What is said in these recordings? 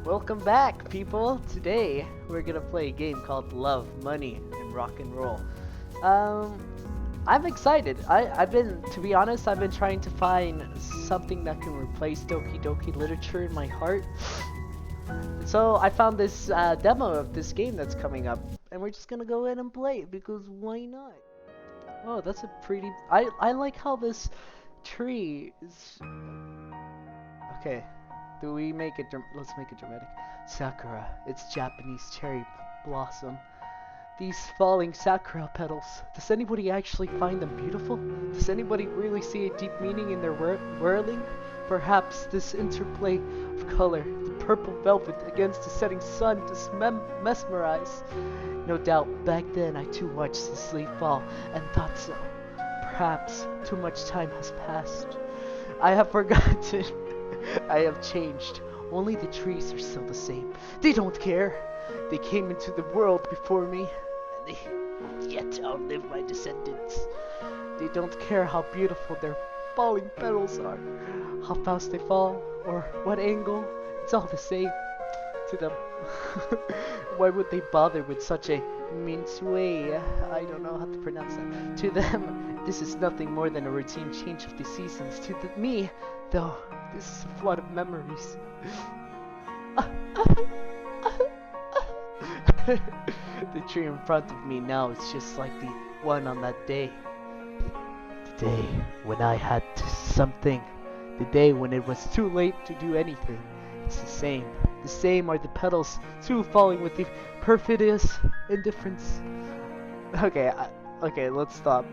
Welcome back, people. Today we're gonna play a game called Love, Money, and Rock and Roll. Um, I'm excited. To be honest, I've been trying to find something that can replace Doki Doki literature in my heart. So I found this demo of this game that's coming up, and we're just gonna go in and play it because why not? Oh, that's a pretty. I like how this tree is. Okay, do we make it? Let's make it dramatic. Sakura, it's Japanese cherry blossom. These falling sakura petals. Does anybody actually find them beautiful? Does anybody really see a deep meaning in their whirling? Perhaps this interplay of color, the purple velvet against the setting sun, does mesmerize. No doubt, back then I too watched this leaf fall and thought so. Perhaps too much time has passed. I have forgotten. I have changed. Only the trees are still the same. They don't care. They came into the world before me, and they will yet outlive my descendants. They don't care how beautiful their falling petals are, how fast they fall, or what angle. It's all the same to them. Why would they bother with such a minsui? I don't know how to pronounce that. To them, this is nothing more than a routine change of the seasons. To me, though, this is a flood of memories. The tree in front of me now is just like the one on that day. The day when I had something. The day when it was too late to do anything. It's the same. The same are the petals, too, falling with the perfidious indifference. Okay, let's stop.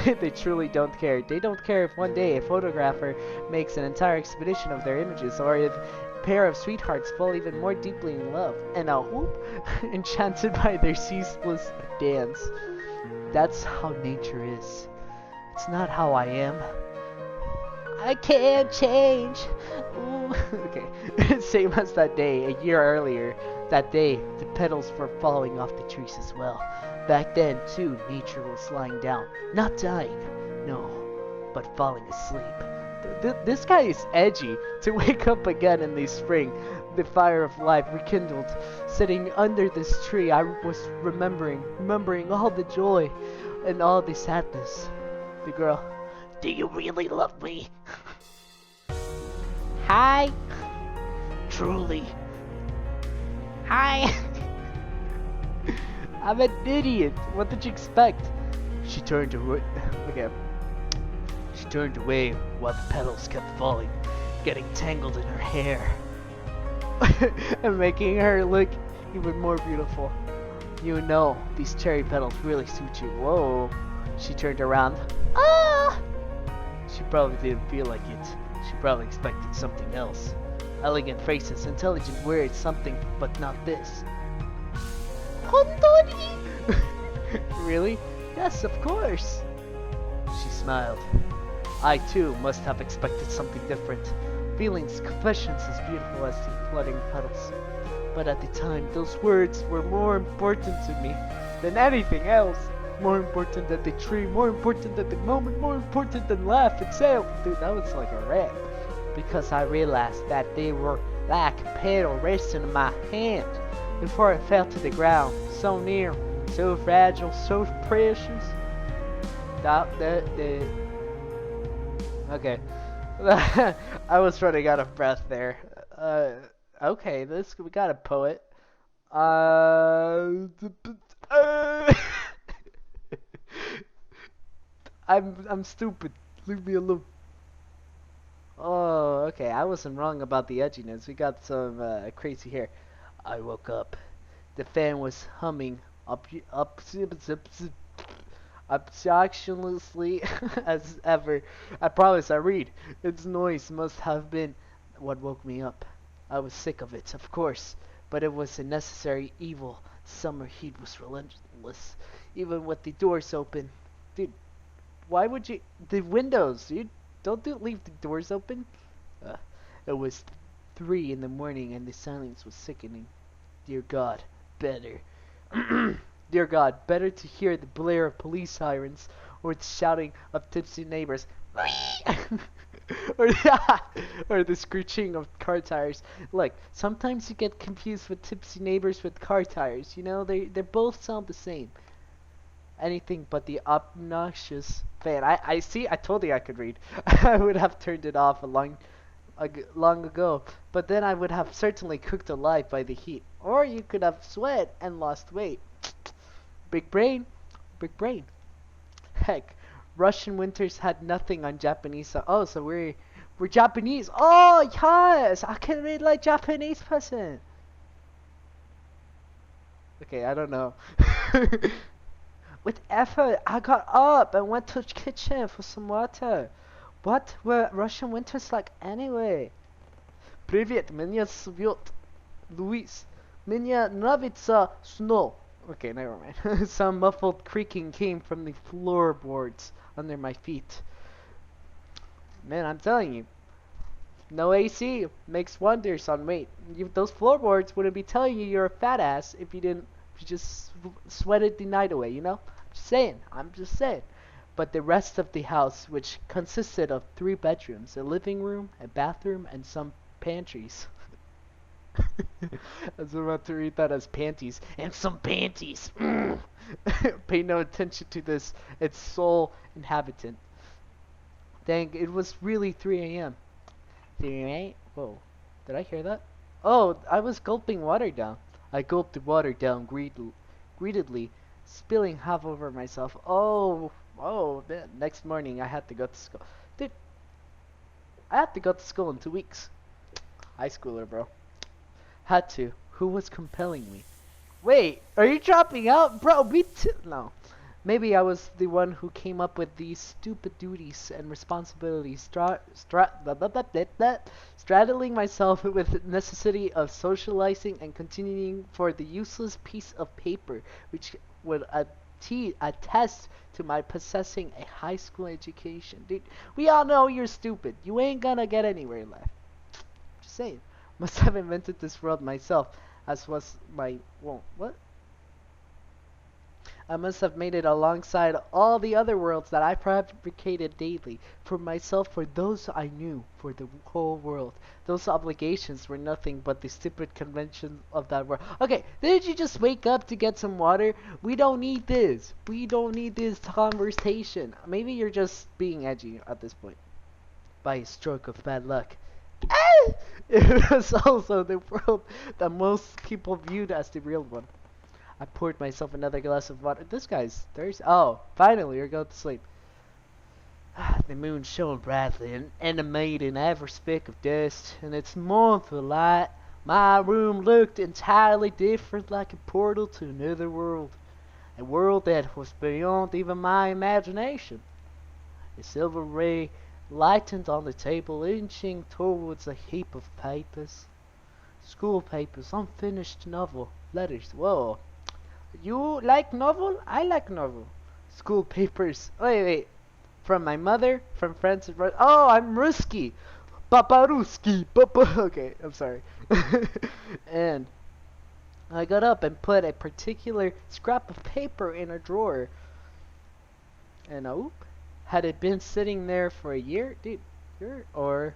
They truly don't care. They don't care if one day a photographer makes an entire expedition of their images, or if a pair of sweethearts fall even more deeply in love, and a whoop, enchanted by their ceaseless dance. That's how nature is. It's not how I am. I can't change. Ooh. Okay, same as that day, a year earlier. That day, the petals were falling off the trees as well. Back then, too, nature was lying down. Not dying, no, but falling asleep. This guy is edgy. To wake up again in the spring, the fire of life rekindled. Sitting under this tree, I was remembering all the joy and all the sadness. The girl, do you really love me? Hi. Truly. Hi. I'm an idiot. What did you expect? She turned away. Okay. She turned away while the petals kept falling, getting tangled in her hair, and making her look even more beautiful. You know, these cherry petals really suit you. Whoa. She turned around. Ah! She probably didn't feel like it. She probably expected something else. Elegant phrases, intelligent words, something, but not this. Hondori? Really? Yes, of course. She smiled. I too must have expected something different. Feelings, confessions as beautiful as the flooding petals. But at the time, those words were more important to me than anything else. More important than the tree, more important than the moment, more important than life itself. Dude, that was like a rap. Because I realized that they were like a petal resting in my hand before it fell to the ground. So near, so fragile, so precious. Okay. I was running out of breath there. Okay, we got a poet. I'm stupid. Leave me alone. Oh, okay. I wasn't wrong about the edginess. We got some crazy hair. I woke up. The fan was humming obnoxiously as ever. I promise I read. Its noise must have been what woke me up. I was sick of it, of course, but it was a necessary evil. Summer heat was relentless, even with the doors open. Dude, why would you? The windows, dude. Leave the doors open. Uh, it was 3 in the morning and the silence was sickening. Dear God, better. Dear God, better to hear the blare of police sirens or the shouting of tipsy neighbors. or yeah, or the screeching of car tires. Look, sometimes you get confused with tipsy neighbors with car tires. You know, they both sound the same. Anything but the obnoxious fan. I see. I told you I could read. I would have turned it off long ago, but then I would have certainly cooked alive by the heat. Or you could have sweat and lost weight. Big brain, big brain. Heck, Russian winters had nothing on Japanese. Oh, so we're Japanese. Oh yes, I can read like Japanese person. Okay, I don't know. With effort, I got up and went to the kitchen for some water. What were Russian winters like anyway? Привет, меня зовут Luis. Меня нравится snow. Okay, never mind. Some muffled creaking came from the floorboards under my feet. Man, I'm telling you, no AC makes wonders on weight. Those floorboards wouldn't be telling you you're a fat ass if you just sweated the night away, you know? I'm just saying. But the rest of the house, which consisted of 3 bedrooms, a living room, a bathroom, and some pantries. I was about to read that as panties. And some panties. Pay no attention to this, its sole inhabitant. Dang, it was really 3 a.m. 3 Whoa, did I hear that? Oh, I was gulping water down. I gulped the water down greedily, spilling half over myself. Oh, man. Next morning I had to go to school. Dude, I had to go to school in 2 weeks. High schooler, bro. Had to. Who was compelling me? Wait, are you dropping out? Bro, me too. No. Maybe I was the one who came up with these stupid duties and responsibilities, straddling myself with the necessity of socializing and continuing for the useless piece of paper, which would attest to my possessing a high school education. Dude, we all know you're stupid. You ain't gonna get anywhere in life. Just saying. Must have invented this world myself, as was my... Well, what? I must have made it alongside all the other worlds that I fabricated daily, for myself, for those I knew, for the whole world. Those obligations were nothing but the stupid conventions of that world. Okay, didn't you just wake up to get some water? We don't need this. We don't need this conversation. Maybe you're just being edgy at this point. By a stroke of bad luck. It was also the world that most people viewed as the real one. I poured myself another glass of water. This guy's thirsty. Oh, finally, you're going to sleep. The moon shone brightly and animated every speck of dust in its mournful light. My room looked entirely different, like a portal to another world. A world that was beyond even my imagination. A silver ray lightened on the table, inching towards a heap of papers. School papers, unfinished novel, letters. Whoa. You like novel? I like novel. School papers. Wait. From my mother, from friends and brothers. Oh, I'm Ruski. Papa Ruski. Papa. Okay, I'm sorry. And I got up and put a particular scrap of paper in a drawer. And had it been sitting there for a year? Dude, or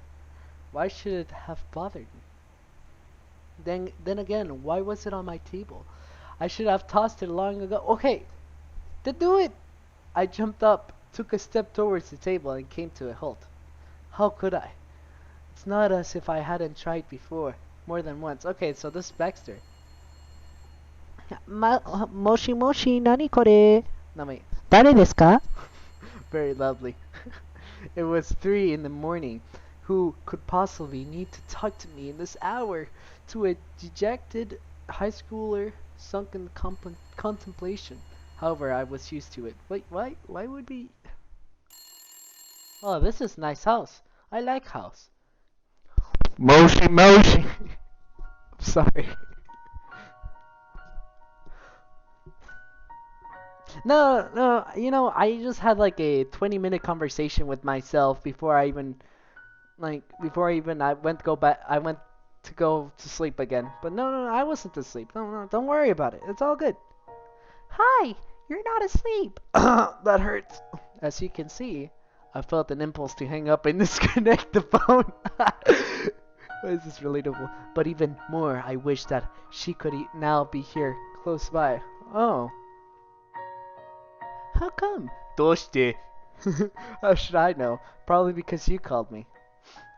why should it have bothered me? Then again, why was it on my table? I should have tossed it long ago. Okay, to do it. I jumped up, took a step towards the table, and came to a halt. How could I? It's not as if I hadn't tried before, more than once. Okay, so this is Baxter. Moshi moshi, nani kore? No, wait. Dare desu ka? Very lovely. It was 3 in the morning. Who could possibly need to talk to me in this hour? To a dejected high schooler sunk in contemplation. However, I was used to it. Wait, why would we... Oh, this is a nice house. I like house. Moshi moshi. Sorry. No, I just had like a 20-minute conversation with myself I went to go back. I went to go to sleep again. But no, I wasn't asleep. No, don't worry about it. It's all good. Hi, you're not asleep. That hurts. As you can see, I felt an impulse to hang up and disconnect the phone. Why is this relatable? But even more, I wish that she could now be here, close by. Oh, how come? どうして? How should I know? Probably because you called me.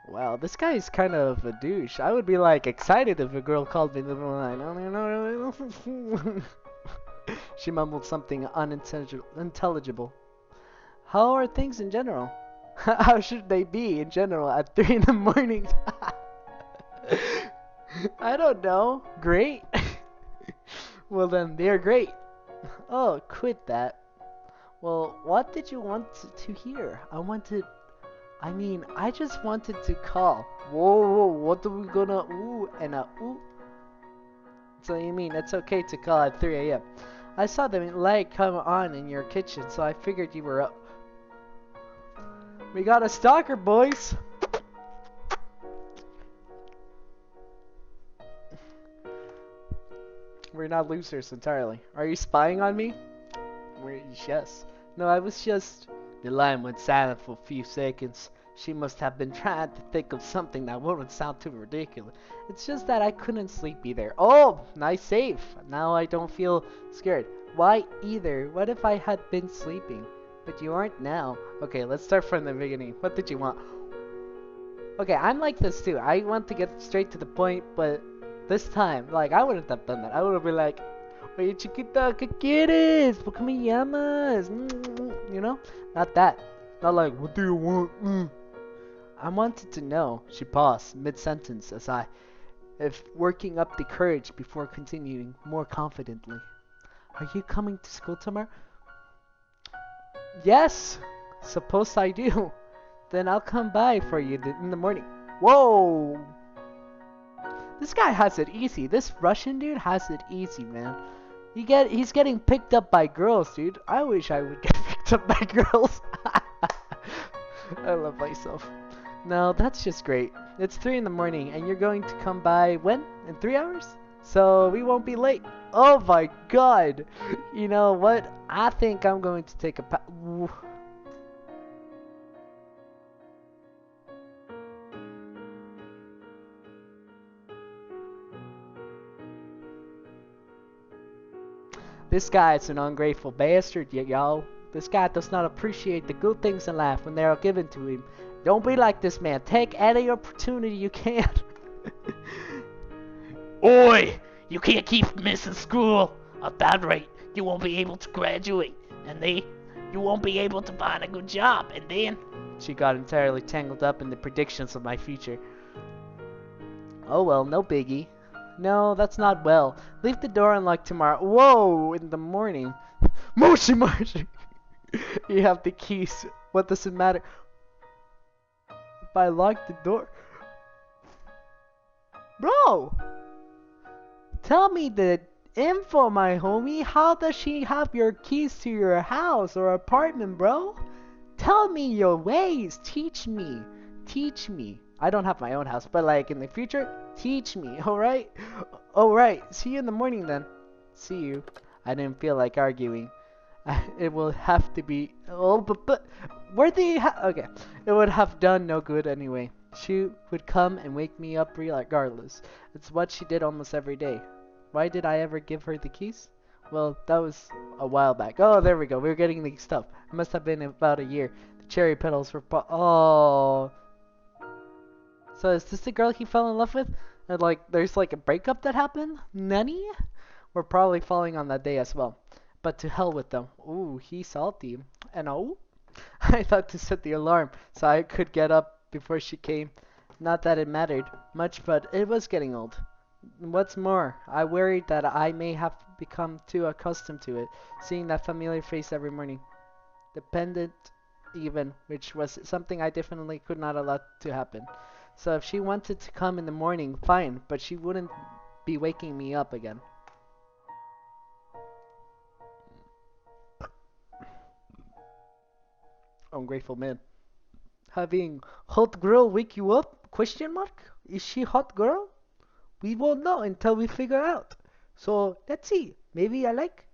Wow, this guy is kind of a douche. I would be like excited if a girl called me in the middle of the night. She mumbled something unintelligible. How are things in general? How should they be in general at 3 in the morning? I don't know. Great? Well then, they're great. Oh, quit that. Well, what did you want to hear? I just wanted to call. Whoa, what are we gonna ooh and a ooh? So you mean it's okay to call at 3 a.m.? I saw the light come on in your kitchen, so I figured you were up. We got a stalker, boys! We're not losers entirely. Are you spying on me? Yes. No, I was just... The line went silent for a few seconds. She must have been trying to think of something that wouldn't sound too ridiculous. It's just that I couldn't sleep either. Oh, nice save. Now I don't feel scared. Why either? What if I had been sleeping? But you aren't now. Okay, let's start from the beginning. What did you want? Okay, I'm like this too. I want to get straight to the point, but this time, like, I wouldn't have done that. I would have been like, oye, chiquita, ¿qué quieres? ¿Por qué me llamas? You know? Not that. Not like, what do you want? I wanted to know. She paused mid-sentence if working up the courage before continuing more confidently. Are you coming to school tomorrow? Yes! Suppose I do. Then I'll come by for you in the morning. Whoa! This guy has it easy. This Russian dude has it easy, man. He's getting picked up by girls, dude. I wish I would get picked up by girls. I love myself. No, that's just great. It's 3 in the morning, and you're going to come by when? In 3 hours? So we won't be late. Oh my god! You know what? I think I'm going to take a This guy is an ungrateful bastard, y'all. This guy does not appreciate the good things in life when they are given to him. Don't be like this man. Take any opportunity you can. Oi! You can't keep missing school. At that rate, you won't be able to graduate. And then, you won't be able to find a good job. And then... She got entirely tangled up in the predictions of my future. Oh well, no biggie. No, that's not well. Leave the door unlocked tomorrow. Whoa, in the morning. Moshi Moshi! You have the keys. What does it matter if I lock the door? Bro! Tell me the info, my homie. How does she have your keys to your house or apartment, bro? Tell me your ways. Teach me. Teach me. I don't have my own house, but like in the future, teach me, alright? Alright, see you in the morning then. See you. I didn't feel like arguing. It will have to be... Oh, but where do you okay. It would have done no good anyway. She would come and wake me up regardless. It's what she did almost every day. Why did I ever give her the keys? Well, that was a while back. Oh, there we go. We were getting mixed up. It must have been about a year. The cherry petals were... Oh... So is this the girl he fell in love with? And like, there's like a breakup that happened? Nani? We're probably falling on that day as well. But to hell with them. Ooh, he's salty. And oh, I thought to set the alarm so I could get up before she came. Not that it mattered much, but it was getting old. What's more, I worried that I may have become too accustomed to it, seeing that familiar face every morning. Dependent even, which was something I definitely could not allow to happen. So if she wanted to come in the morning, fine, but she wouldn't be waking me up again. Ungrateful man. Having hot girl wake you up? Question mark? Is she hot girl? We won't know until we figure out. So let's see. Maybe I like.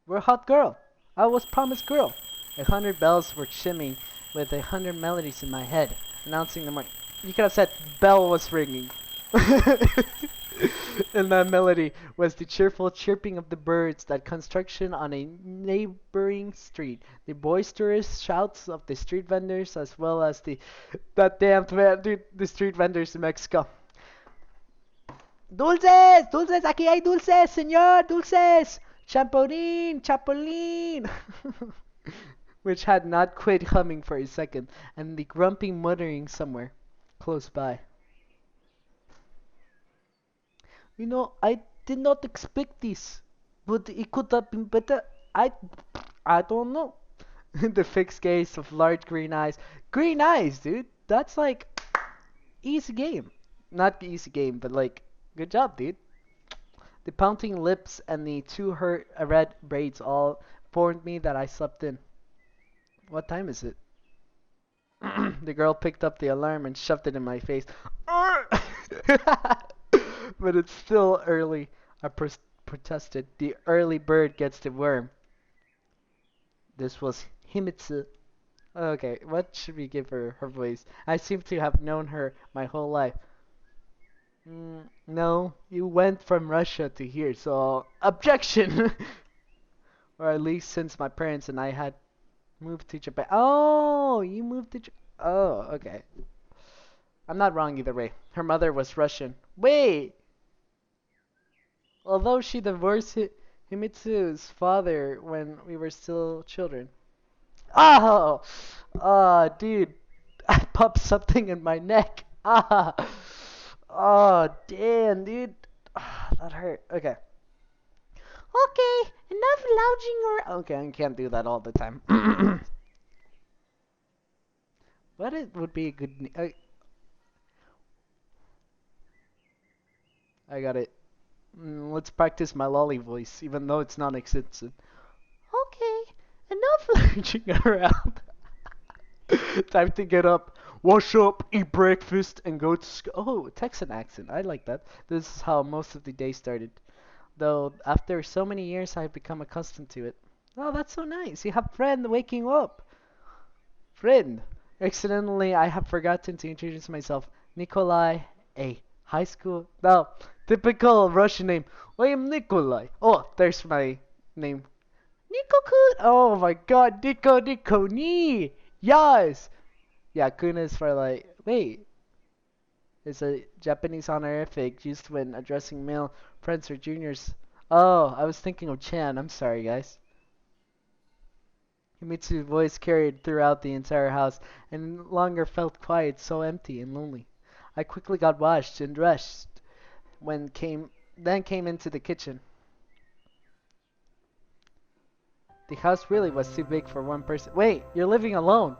We're hot girl. I was promised girl. 100 bells were chiming with 100 melodies in my head, announcing the morning. You could have said bell was ringing. And that melody was the cheerful chirping of the birds that construction on a neighboring street, the boisterous shouts of the street vendors, as well as that damn dude, the street vendors in Mexico. Dulces, dulces, aquí hay dulces, señor, dulces, chapulín, chapulín. Which had not quit humming for a second, and the grumpy muttering somewhere close by. I did not expect this, but it could have been better. I don't know. The fixed gaze of large green eyes. Green eyes, dude. That's like easy game. Not easy game, but like good job, dude. The pouting lips and the two red braids all informed me that I slept in. What time is it? The girl picked up the alarm and shoved it in my face. But it's still early. I protested. The early bird gets the worm. This was Himitsu. Okay, what should we give her voice? I seem to have known her my whole life. No, you went from Russia to here, so objection! Or at least since my parents and I had moved to Japan. Oh, you moved to Japan. Oh, okay. I'm not wrong either way. Her mother was Russian. Wait! Although she divorced Himitsu's father when we were still children. Oh! Oh, dude. I popped something in my neck. Ah! Oh, damn, dude. Ah, that hurt. Okay. Okay, enough lounging around. Okay, I can't do that all the time. What it would be a good... I got it. Let's practice my lolly voice, even though it's non-existent. Okay, enough lurching around. Time to get up, wash up, eat breakfast, and go to school. Oh, Texan accent. I like that. This is how most of the day started. Though, after so many years, I've become accustomed to it. Oh, that's so nice. You have friend waking up. Friend. Accidentally, I have forgotten to introduce myself. Nikolai, a high school. No, typical Russian name. I am Nikolai. Oh, there's my name. Nico-kun. Oh my god, Nico ni. Yes. Yeah, kun is for like, wait. It's a Japanese honorific used when addressing male friends or juniors. Oh, I was thinking of Chan. I'm sorry, guys. Himitsu's voice carried throughout the entire house, and no longer felt quiet, so empty and lonely. I quickly got washed and dressed, then came into the kitchen. The house really was too big for one person. Wait, you're living alone.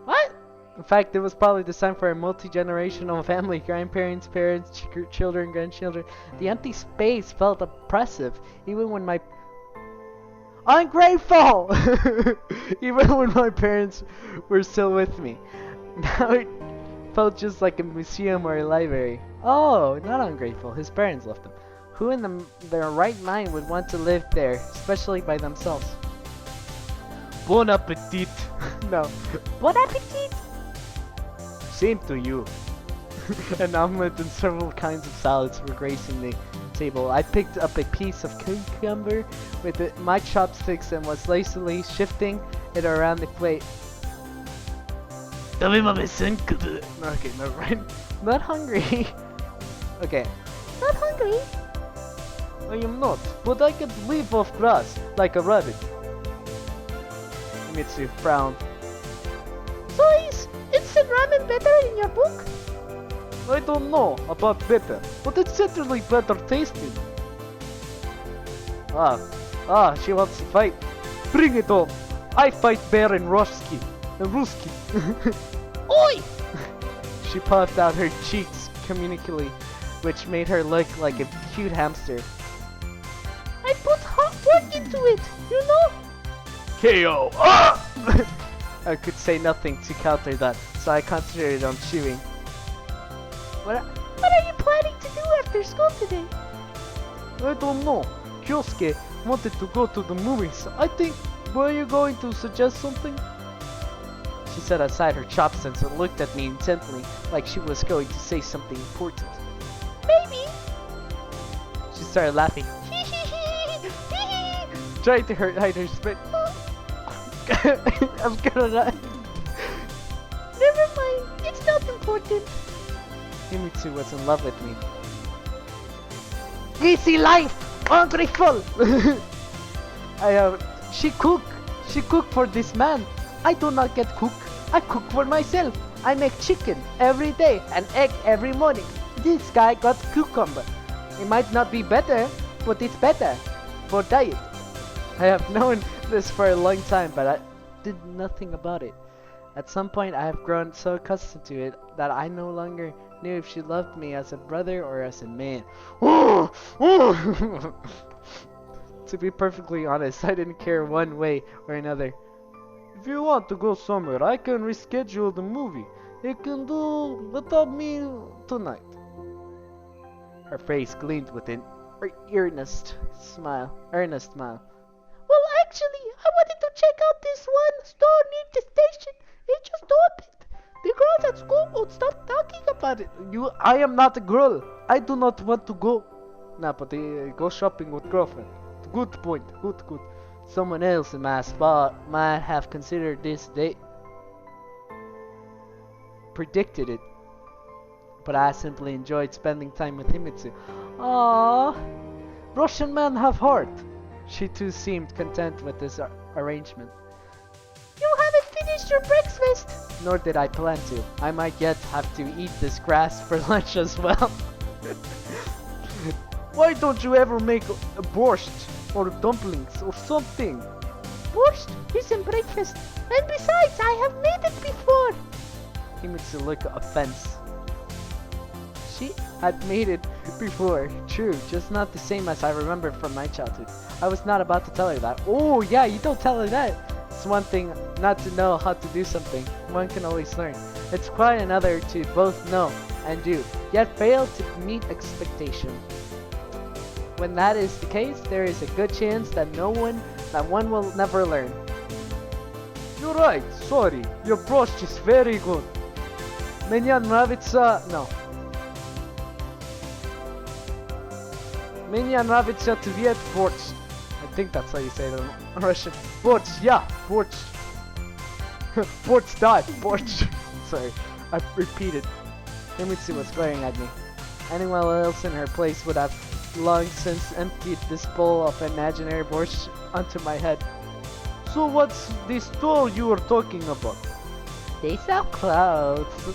What? In fact, it was probably designed for a multi-generational family, grandparents, parents, children, grandchildren. The empty space felt oppressive, even when my ungrateful! Even when my parents were still with me. Now it felt just like a museum or a library. Oh, not ungrateful. His parents left him. Who in their right mind would want to live there, especially by themselves? Bon appetit! No. Bon appetit! Same to you. An omelet and several kinds of salads were gracing the table. I picked up a piece of cucumber with my chopsticks and was lazily shifting it around the plate. Okay, never mind. Not hungry. Okay. Not hungry? I am not, but I can live off grass like a rabbit. Mitsu frowned. So is instant ramen better in your book? I don't know about better, but it's certainly better tasting. She wants to fight. Bring it on. I fight Baron Ruski. Oi! She puffed out her cheeks communicably, which made her look like a cute hamster. I put hard work into it, you know? KO! I could say nothing to counter that, so I concentrated on chewing. What are you planning to do after school today? I don't know. Kyosuke wanted to go to the movies. I think Were you going to suggest something? She set aside her chopsticks and looked at me intently, like she was going to say something important. Maybe. She started laughing, trying to hide her spit. I'm gonna die. Never mind. It's not important. Himitsu was in love with me. Easy life! Ungrateful! She cook for this man. I do not get cook. I cook for myself. I make chicken every day and egg every morning. This guy got cucumber. It might not be better, but it's better for diet. I have known this for a long time, but I did nothing about it. At some point, I have grown so accustomed to it that I no longer knew if she loved me as a brother or as a man. To be perfectly honest, I didn't care one way or another. If you want to go somewhere, I can reschedule the movie. You can do without me tonight. Her face gleamed with an earnest smile. Well, actually, I wanted to check out this one store near the station. It just opened. The girls at school won't stop talking about it. I am not a girl. I do not want to go. Nah, but go shopping with girlfriend. Good point. Good. Someone else in my spot might have considered this date. Predicted it. But I simply enjoyed spending time with Himitsu. Aww. Russian men have heart. She too seemed content with this arrangement. You haven't finished your breakfast. Nor did I plan to. I might yet have to eat this grass for lunch as well. Why don't you ever make a borscht or dumplings or something? Borscht isn't breakfast. And besides, I have made it before. Himitsu looked offense. She had made it before, true, just not the same as I remember from my childhood. I was not about to tell her that. Oh yeah, you don't tell her that. It's one thing not to know how to do something. One can always learn. It's quite another to both know and do, yet fail to meet expectation. When that is the case, there is a good chance that one will never learn. You're right, sorry. Your borscht is very good. Меня нравится... No. Меня нравится твой борщ. I think that's how you say it in Russian. Борщ, yeah, борщ. Borщ died, borщ. Sorry, I repeated. Himitsu was glaring at me. Anyone else in her place would have long since emptied this bowl of imaginary borscht onto my head. So what's the store you were talking about? They sell clothes.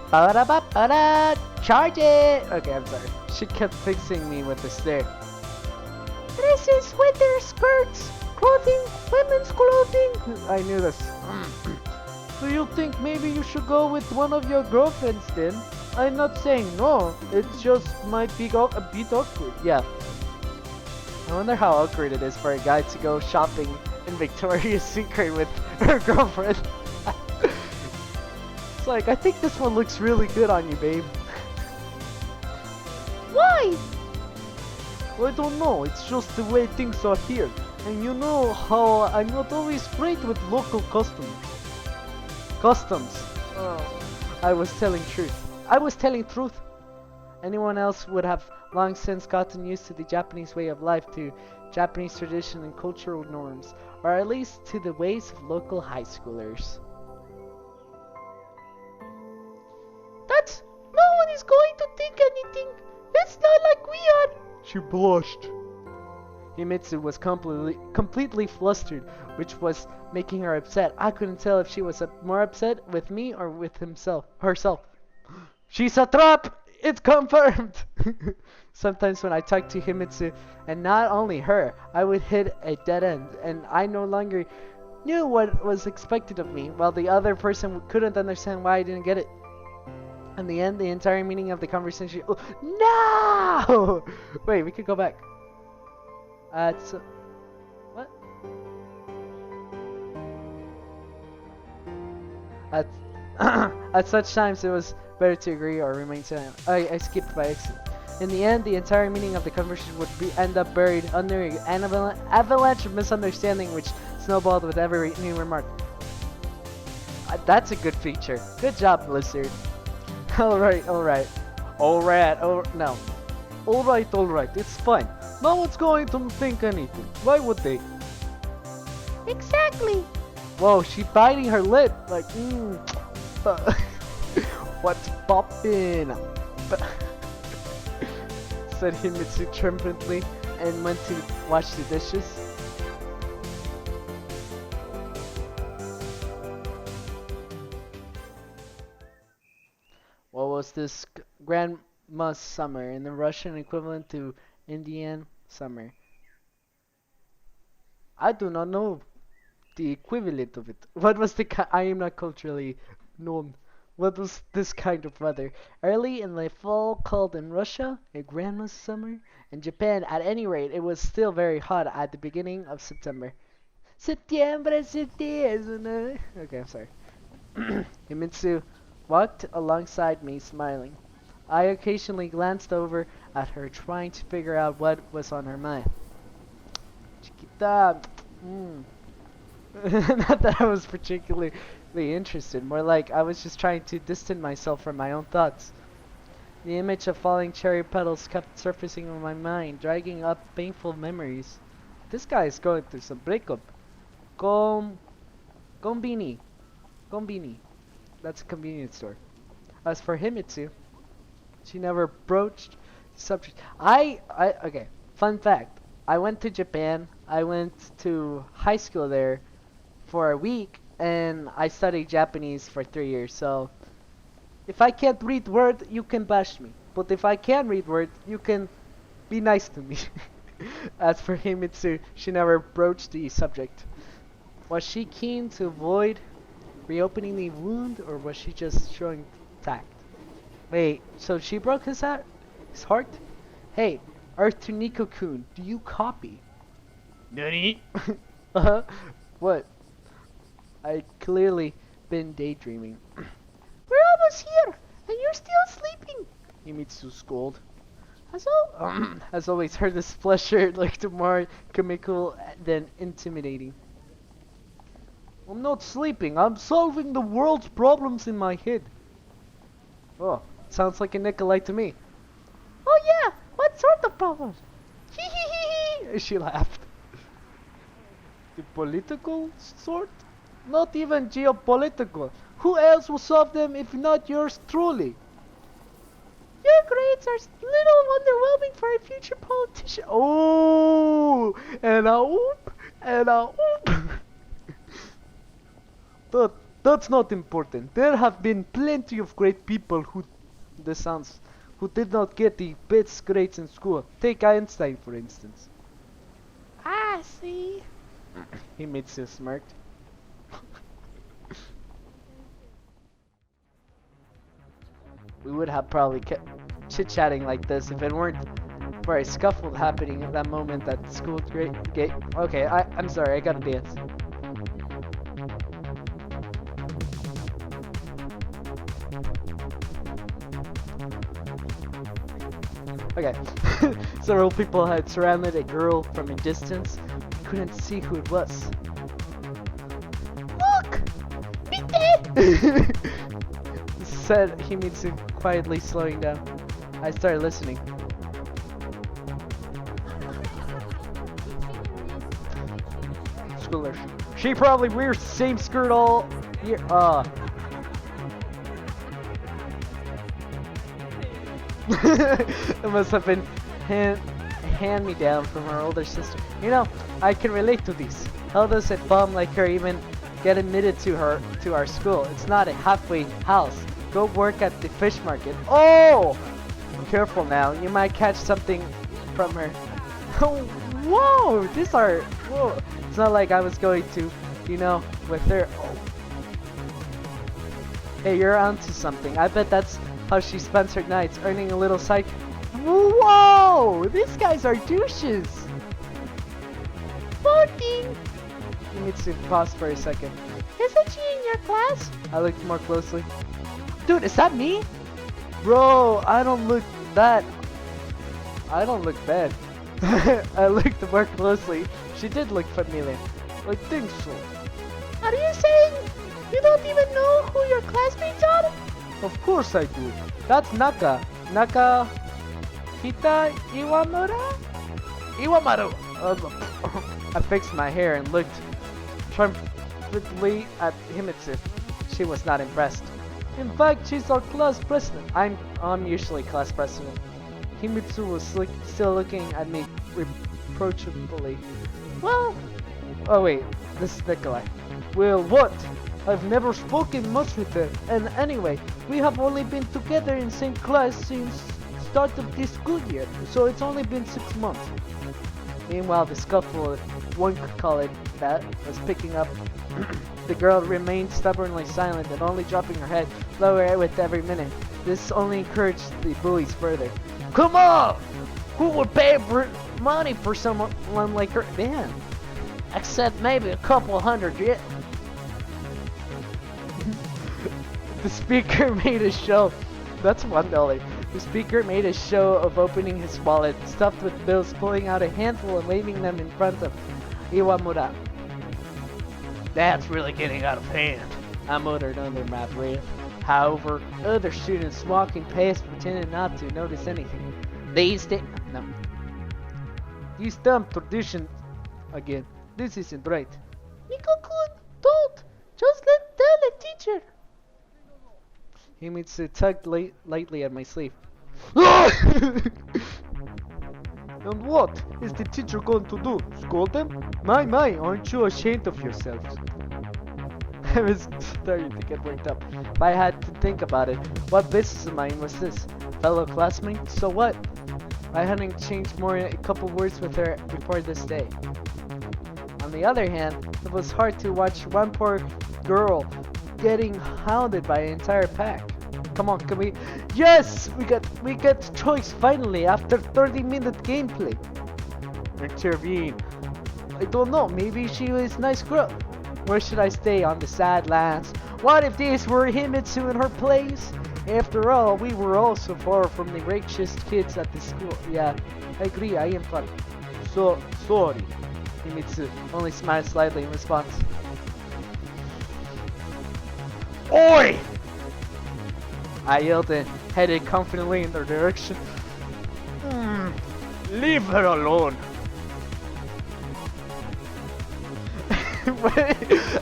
Ba-da-ba-ba-da! Charge it! Okay, I'm sorry. She kept fixing me with a stare. Dresses, sweaters, skirts, clothing, women's clothing. I knew this. Do you think maybe you should go with one of your girlfriends then? I'm not saying no, it just might be a bit awkward. Yeah. I wonder how awkward it is for a guy to go shopping in Victoria's Secret with her girlfriend. It's like, I think this one looks really good on you, babe. Why? I don't know, it's just the way things are here. And you know how I'm not always great with local customs. Oh. I was telling truth. Anyone else would have long since gotten used to the Japanese way of life, to Japanese tradition and cultural norms, or at least to the ways of local high schoolers. No one is going to think anything. It's not like we are. She blushed. Himitsu was completely flustered, which was making her upset. I couldn't tell if she was more upset with me or with herself. She's a trap! It's confirmed! Sometimes when I talked to Himitsu, and not only her, I would hit a dead end, and I no longer knew what was expected of me, while the other person couldn't understand why I didn't get it. In the end, the entire meaning of the conversation... Oh, no! Wait, we could go back. What? At such times, it was better to agree or remain silent. I skipped by accident. In the end, the entire meaning of the conversation would end up buried under an avalanche of misunderstanding, which snowballed with every new remark. That's a good feature. Good job, Blizzard. Alright, alright. Alright, no. Alright, it's fine. No one's going to think anything. Why would they? Exactly. Whoa, she biting her lip. Like, what's poppin'? Said Himitsu triumphantly and went to wash the dishes. What was this grandma's summer in the Russian equivalent to Indian summer? I do not know the equivalent of it. What was I am not culturally known. What was this kind of weather? Early in the fall called in Russia a grandma's summer. In Japan, at any rate, it was still very hot at the beginning of September. Septiembre, septiembre. Okay, I'm sorry. Himitsu walked alongside me, smiling. I occasionally glanced over at her, trying to figure out what was on her mind. Chiquita. Not that I was particularly interested, more like I was just trying to distance myself from my own thoughts. The image of falling cherry petals kept surfacing in my mind, dragging up painful memories. This guy is going through some breakup. Com... Combini. Combini. That's a convenience store. As for Himitsu, she never broached the subject. Okay, fun fact. I went to Japan. I went to high school there for a week, and I studied Japanese for 3 years. So, if I can't read word, you can bash me. But if I can read word, you can be nice to me. As for Himitsu, she never broached the subject. Was she keen to avoid reopening the wound, or was she just showing tact? Wait, so she broke his heart? Hey, Earth to Nico-kun, do you copy? Nani? What? I clearly been daydreaming. We're almost here, and you're still sleeping. Himitsu scolded. As always, her displeasure looked more comical than intimidating. I'm not sleeping. I'm solving the world's problems in my head. Oh, sounds like a Nikolai to me. Oh yeah, what sort of problems? Hee hee hee hee. She laughed. The political sort? Not even geopolitical. Who else will solve them if not yours truly? Your grades are a little underwhelming for a future politician. Oh, and a whoop, and a whoop. But that's not important. There have been plenty of great people who did not get the best grades in school. Take Einstein, for instance. I see. Himitsu smirked. We would have probably kept chit-chatting like this if it weren't for a scuffle happening at that moment at the school gate. Okay, I'm sorry, I gotta dance. Okay, several people had surrounded a girl from a distance. We couldn't see who it was. Look! Bitte! Said Himitsu, quietly slowing down. I started listening. Schoolers. She probably wears the same skirt all year. It must have been hand-me-down from her older sister. You know, I can relate to these. How does a bum like her even get admitted to our school? It's not a halfway house. Go work at the fish market. Oh! Careful now, you might catch something from her. Whoa! Whoa! It's not like I was going to, with her. Oh. Hey, you're onto something. I bet that's how she spends her nights, earning a little side. Whoa! These guys are douches! Voting! Himitsu paused for a second. Isn't she in your class? I looked more closely. Dude, is that me? Bro, I don't look bad. I looked more closely. She did look familiar. I think so. Are you saying you don't even know who your classmates are? Of course I do. That's Naka. Naka Hita Iwamura? Iwamaru! I fixed my hair and looked triumphantly at Himitsu. She was not impressed. In fact, she's our class president. I'm usually class president. Himitsu was still looking at me reproachably. Well, Oh wait, this is Nikolai. Well, what? I've never spoken much with her, and anyway, we have only been together in same class since start of this school year, so it's only been 6 months. Meanwhile, the scuffle, if one could call it that, was picking up. The girl remained stubbornly silent and only dropping her head lower with every minute. This only encouraged the bullies further. Come on! Who would pay money for someone like her? Man, except maybe a couple hundred yet. The speaker made a show. That's $1. The speaker made a show of opening his wallet, stuffed with bills, pulling out a handful and waving them in front of Iwamura. That's really getting out of hand, I muttered under my breath. However, other students walking past pretended not to notice anything. These dumb traditions again. This isn't right. Miko-kun, don't. Just let tell the teacher. Himitsu tugged lightly at my sleeve. And what is the teacher going to do? Scold them? My, aren't you ashamed of yourselves? I was starting to get worked up. If I had to think about it, what business of mine was this? Fellow classmate? So what? I hadn't exchanged more than a couple words with her before this day. On the other hand, it was hard to watch one poor girl getting hounded by an entire pack. Come on, can we? Yes, we got choice finally after 30-minute gameplay. Intervene. I don't know. Maybe she was a nice girl. Where should I stay on the sad lands? What if these were Himitsu in her place? After all, we were all so far from the richest kids at the school. Yeah, I agree. I am fun. So sorry. Himitsu only smiled slightly in response. Oi! I yelled and headed confidently in their direction. Leave her alone.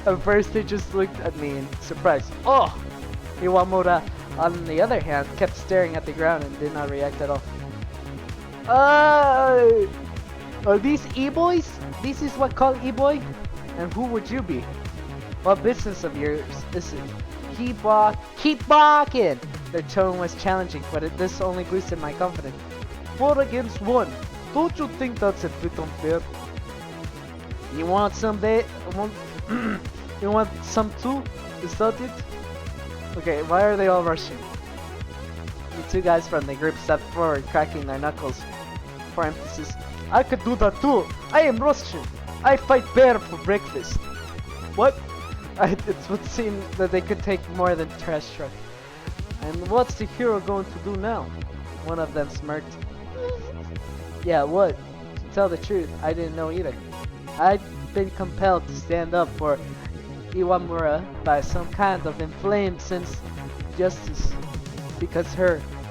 At first they just looked at me in surprise. Oh! Iwamura, on the other hand, kept staring at the ground and did not react at all. Are these e-boys? This is what called e-boy? And who would you be? What business of yours is it? Keep walking! Their tone was challenging, but this only boosted my confidence. 4 against 1. Don't you think that's a bit unfair? You want some you want some too? Is that it? Okay, why are they all rushing? The two guys from the group stepped forward, cracking their knuckles. For emphasis, I could do that too! I am Russian! I fight bear for breakfast! What? It would seem that they could take more than trash truck. And what's the hero going to do now? One of them smirked. Yeah, what? To tell the truth, I didn't know either. I'd been compelled to stand up for Iwamura by some kind of inflamed sense of justice. Because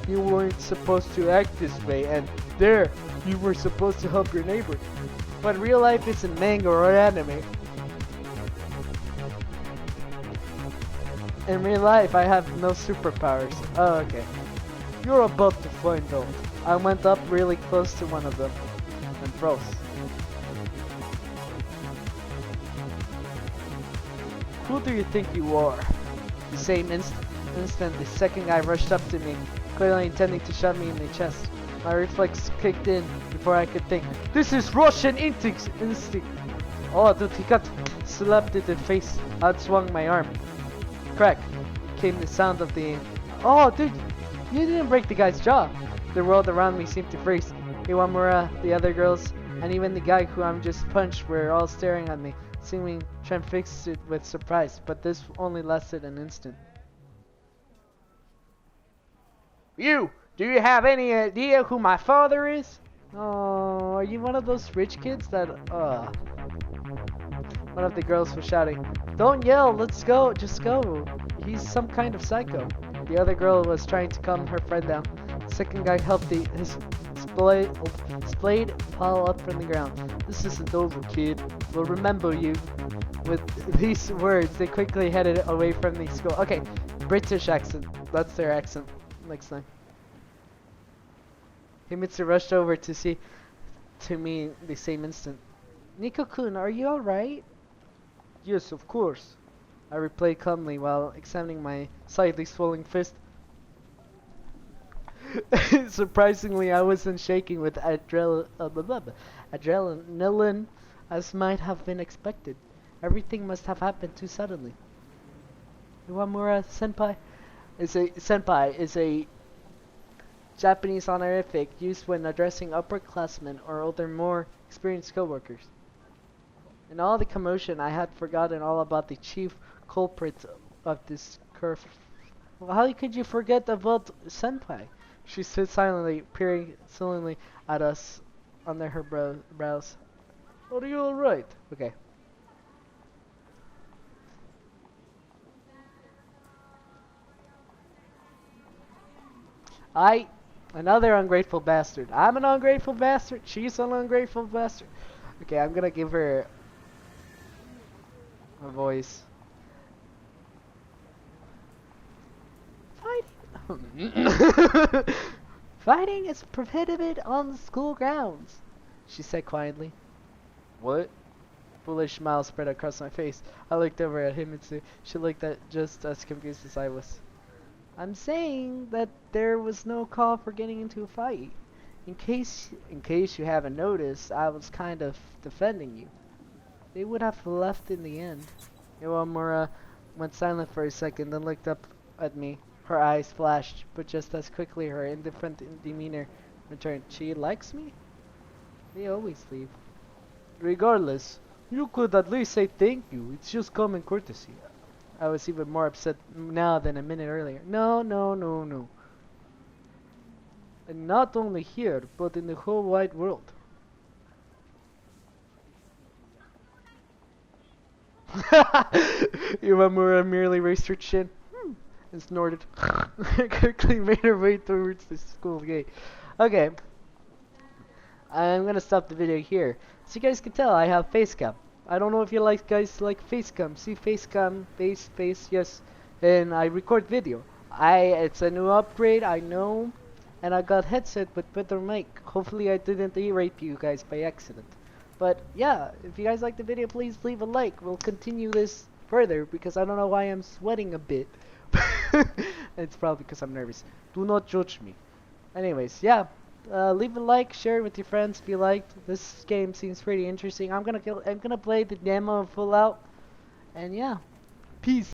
you weren't supposed to act this way, and there, you were supposed to help your neighbor. But real life isn't manga or anime. In real life, I have no superpowers. Oh, okay. You're about to find out. I went up really close to one of them and froze. Who do you think you are? The same instant, the second guy rushed up to me, clearly intending to shove me in the chest. My reflex kicked in before I could think. This is Russian instinct! Oh, dude, he got slapped in the face. Outswung my arm. Crack came the sound of the... Oh, dude, you didn't break the guy's jaw. The world around me seemed to freeze. Iwamura, the other girls, and even the guy who I'm just punched were all staring at me, seeming transfixed with surprise, but this only lasted an instant. You! Do you have any idea who my father is? Oh, are you one of those rich kids that, One of the girls was shouting, "Don't yell, let's go, just go. He's some kind of psycho." The other girl was trying to calm her friend down. The second guy helped his splayed pal up from the ground. "This isn't over, kid. We'll remember you." With these words, they quickly headed away from the school. Okay, British accent. That's their accent next time. Himitsu rushed over to me the same instant. "Nico-kun, are you alright?" "Yes, of course," I replied calmly while examining my slightly swollen fist. Surprisingly, I wasn't shaking with adrenaline as might have been expected. Everything must have happened too suddenly. Iwamura senpai is a Japanese honorific used when addressing upperclassmen or other more experienced coworkers. In all the commotion, I had forgotten all about the chief culprit of this curve. Well, how could you forget about senpai? She stood silently, peering sullenly at us under her brows. "Are you alright?" Okay. Another ungrateful bastard. I'm an ungrateful bastard. She's an ungrateful bastard. Okay, I'm gonna give her a voice. Fighting. Fighting is prohibited on the school grounds, she said quietly. What? Foolish smile spread across my face. I looked over at Himitsu. She looked at just as confused as I was. "I'm saying that there was no call for getting into a fight. In case you haven't noticed, I was kind of defending you. They would have left in the end." Iwamura went silent for a second, then looked up at me. Her eyes flashed, but just as quickly her indifferent demeanor returned. "She likes me?" "They always leave." "Regardless, you could at least say thank you. It's just common courtesy." I was even more upset now than a minute earlier. "No, no, no, no. And not only here, but in the whole wide world." Iwamura merely raised her chin and snorted. Quickly made her way towards the school gate. Okay, I'm gonna stop the video here. So you guys can tell I have face cam. I don't know if you guys like face cam. See face cam, face, yes. And I record video. It's a new upgrade, I know. And I got headset with better mic. Hopefully I didn't E-rape you guys by accident. But yeah, if you guys like the video, please leave a like. We'll continue this further because I don't know why I'm sweating a bit. It's probably because I'm nervous. Do not judge me. Anyways, yeah. Leave a like, share it with your friends if you liked. This game seems pretty interesting. I'm gonna play the demo full out, and yeah, peace.